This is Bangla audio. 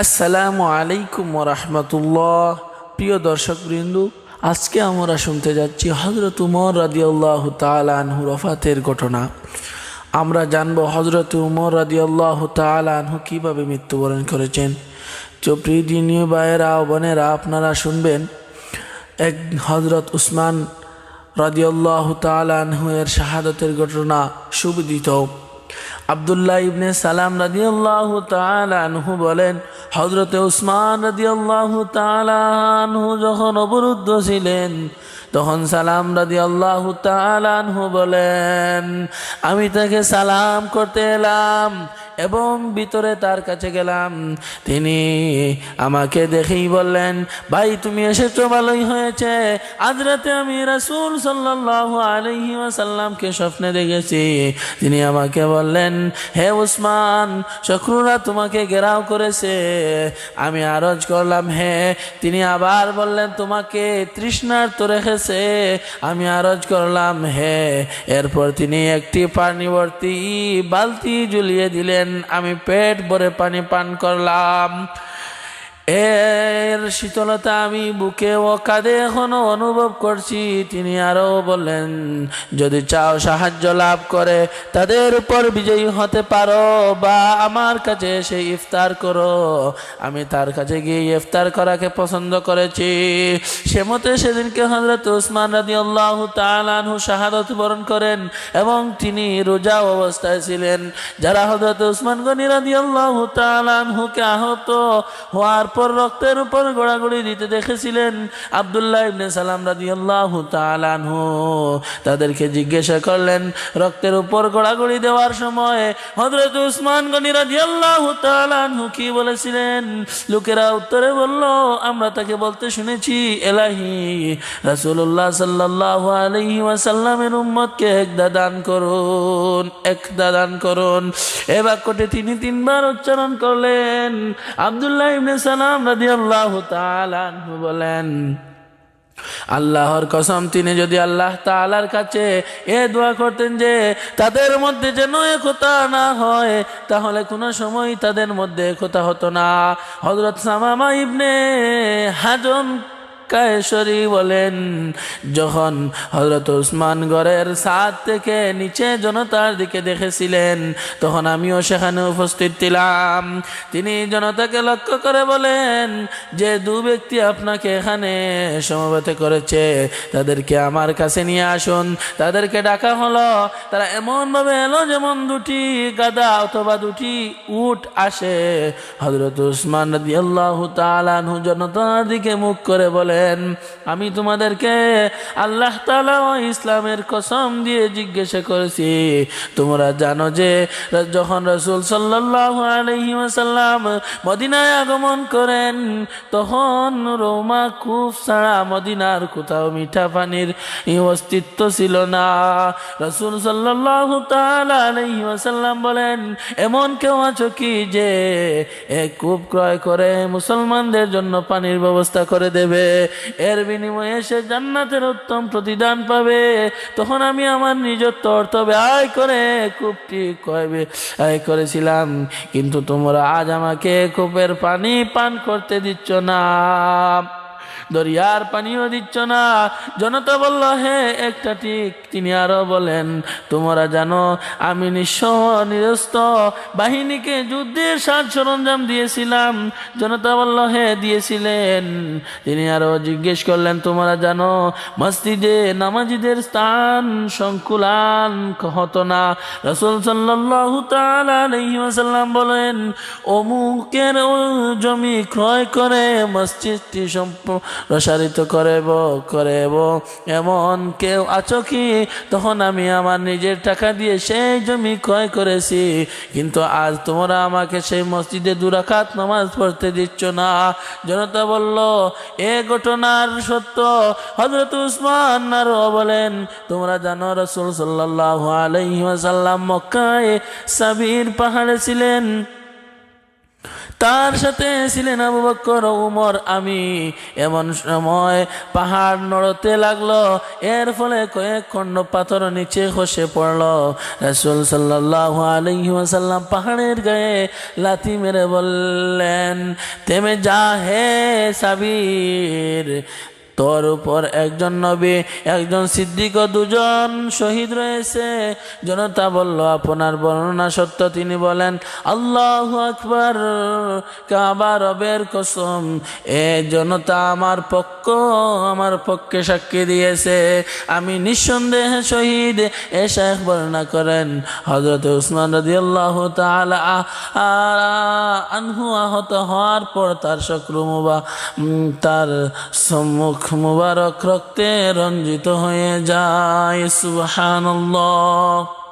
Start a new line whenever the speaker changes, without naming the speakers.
আসসালামু আলাইকুম ওরহমতুল্লাহ। প্রিয় দর্শকবৃন্দ, আজকে আমরা শুনতে যাচ্ছি হযরত উমর রাদিয়াল্লাহু তাআলা আনহুর ওফাতের ঘটনা। আমরা জানব হযরত উমর রাদিয়াল্লাহু তাআলা আনহু কীভাবে মৃত্যুবরণ করেছেন। তো প্রিয় দিনী ভাইয়েরা ও বোনেরা, আপনারা শুনবেন এক হযরত উসমান রাদিয়াল্লাহু তাআলা আনহু এর শাহাদাতের ঘটনা সুবিদিত। আব্দুল্লাহ ইবনে সালাম রাদিয়াল্লাহু তাআলা আনহু বলেন, হযরতে উসমান রাদিয়াল্লাহু তাআলা আনহু যখন অবরুদ্ধ ছিলেন, তখন সালাম রাদিয়াল্লাহু তাআলা আনহু বলেন, আমি তাকে সালাম করতে এলাম এবং ভিতরে তার কাছে গেলাম। তিনি আমাকে দেখেই বললেন, ভাই তুমি এসেছো, ভালোই হয়েছে। আজ রাতে আমি রাসূল সাল্লাল্লাহু আলাইহি ওয়াসাল্লামকে স্বপ্নে দেখেছি। তিনি আমাকে বললেন, হে উসমান, শত্রুরা তোমাকে ঘেরাও করেছে। আমি আরজ করলাম, হে। তিনি আবার বললেন, তোমাকে তৃষ্ণার্ত রেখেছে। আমি আরজ করলাম, হে। এরপর তিনি একটি পানি ভর্তি বালতি ঝুলিয়ে দিলেন। আমি পেট ভরে পানি পান করলাম। এর শীতলতা আমি বুকে ও কাঁধে এখনো অনুভব করছি। তিনি আরো বললেন, যদি চাও সাহায্য লাভ করে তাদের উপর বিজয়ী হতে পারো, বা আমার কাছে এসে ইফতার করো। আমি তার কাছে গিয়ে ইফতার করাকে পছন্দ করেছি। সে মতে সেদিনকে হযরত উসমান রাদিয়াল্লাহু তাআলা আনহু শাহাদাত বরণ করেন এবং তিনি রোজা অবস্থায় ছিলেন। যারা হযরত উসমান গনি রাদিয়াল্লাহু তাআলা আনহুকে আহত হওয়ার পর রক্তের উপর গোড়াগড়ি দিতে দেখেছিলেন, আব্দুল্লাহ ইবনে সালাম রাদিয়াল্লাহু তাআলা আনহু তাদেরকে জিজ্ঞাসা করলেন, রক্তের উপর গোড়াগড়ি দেওয়ার সময় হযরত উসমান গনি রাদিয়াল্লাহু তাআলা আনহু কি বলেছিলেন? লোকেরা উত্তরে বলল, আমরা তাকে বলতে শুনেছি, এলাহি রাসূলুল্লাহ সাল্লাল্লাহু আলাইহি ওয়াসাল্লামের উম্মতকে একদা দান করুন, একদা দান করুন। এই বাক্যটি তিনি তিনবার উচ্চারণ করলেন। আব্দুল্লাহ ইবনে সালাম রাদিয়াল্লাহু তাআলা আনহু বলেন, আল্লাহর কসম, তিনি যদি আল্লাহ তাআলার কাছে এ দোয়া করতেন যে তাদের মধ্যে যেন একতা না হয়, তাহলে কোনো সময় তাদের মধ্যে একতা হতো না। হযরত সামামা ইবনে হাজন কায়েশরী বলেন, যখন হযরত উসমান গড়ের ছাদ থেকে নিচে জনতার দিকে দেখেছিলেন, তখন আমিও সেখানে উপস্থিত ছিলাম। তিনি জনতাকে লক্ষ্য করে বলেন, যে দু ব্যক্তি আপনাকে এখানে সমবেত করেছে, তাদেরকে আমার কাছে নিয়ে আসুন। তাদেরকে ডাকা হলো। তারা এমনভাবে এলো যেমন দুটি গাধা অথবা দুটি উট আসে। হযরত উসমান রাদিয়াল্লাহু তাআলা আনহু জনতার দিকে মুখ করে বলেন, আমি তোমাদেরকে আল্লাহ তাআলা ও ইসলামের কসম দিয়ে জিজ্ঞাসা করেছি, তোমরা জানো যে যখন রাসূল সাল্লাল্লাহু আলাইহি ওয়াসাল্লাম মদিনায় আগমন করেন, তখন রোমা কূপ ছাড়া মদিনার কোথাও মিঠা পানির অস্তিত্ব ছিল না। রাসূল সাল্লাল্লাহু তাআলা আলাইহি ওয়াসাল্লাম বলেন, এমন কেউ আছো কি যে এক কূপ ক্রয় করে মুসলমানদের জন্য পানির ব্যবস্থা করে দেবে? এর বিনিময়ে সে জান্নাতের উত্তম প্রতিদান পাবে। তখন আমি আমার নিজস্ব অর্থ ব্যয় করে কূপটি ক্রয় করেছিলাম, কিন্তু তোমরা আজ আমাকে কূপের পানি পান করতে দিচ্ছ না, দরিয়ার পানিও দিচ্ছ না। জনতা বলল, হে, একটা ঠিক। তিনি আরো বলেন, তোমরা জানো আমি নিঃস্ব নিরস্ত বাহিনীকে যুদ্ধের সাজ সরঞ্জাম দিয়েছিলাম? জনতা বলল, হে, দিয়েছিলেন। তিনি আরো জিজ্ঞেস করলেন, তোমরা জানো মসজিদে নামাজীদের স্থান সংকুলান হতো না? রাসূল সাল্লাল্লাহু তাআলা আলাইহি ওয়াসাল্লাম বলেন, অমুকের জমি ক্রয় করে মসজিদটি প্রসারিত করেব এমন কেউ আছো কি? তখন আমি আমার নিজের টাকা দিয়ে সেই জমি ক্রয় করেছি, কিন্তু আজ তোমরা আমাকে সেই মসজিদে 2 রাকাত নামাজ পড়তে দিচ্ছ না। জনতা বলল, এ ঘটনার সত্য। হযরত উসমান আরো বলেন, তোমরা জানো রাসূল সাল্লাল্লাহু আলাইহি ওয়াসাল্লাম মক্কায় সাবির পাহাড়ে ছিলেন। তার সাথে ছিলেন আবু বকর ও উমর। আমি এমন সময় পাহাড় নড়তে লাগলো, এর ফলে কয়েক খণ্ড পাথর নিচে খসে পড়লো। রাসূল সাল্লাল্লাহু আলাইহি ওয়াসাল্লাম পাহাড়ের গায়ে লাথি মেরে বললেন, থেমে যা হে সাবির, তোর উপর একজন নবী, একজন সিদ্দিক ও দুজন শহীদ রয়েছে। জনতা বলল, আপনার বর্ণনা সত্য। তিনি বলেন, আল্লাহু আকবার, কাবা রবের কসম, এ জনতা আমার পক্ষে সাক্ষী দিয়েছে, আমি নিঃসন্দেহে শহীদ। এ শায়েখ বর্ণনা করেন, হযরত উসমান রাদিয়াল্লাহু তাআলা আনহু আহত হওয়ার পর তার তার সম্মুখ মুবারক রক্তে রঞ্জিত হয়ে যায়। সুবহানাল্লাহ।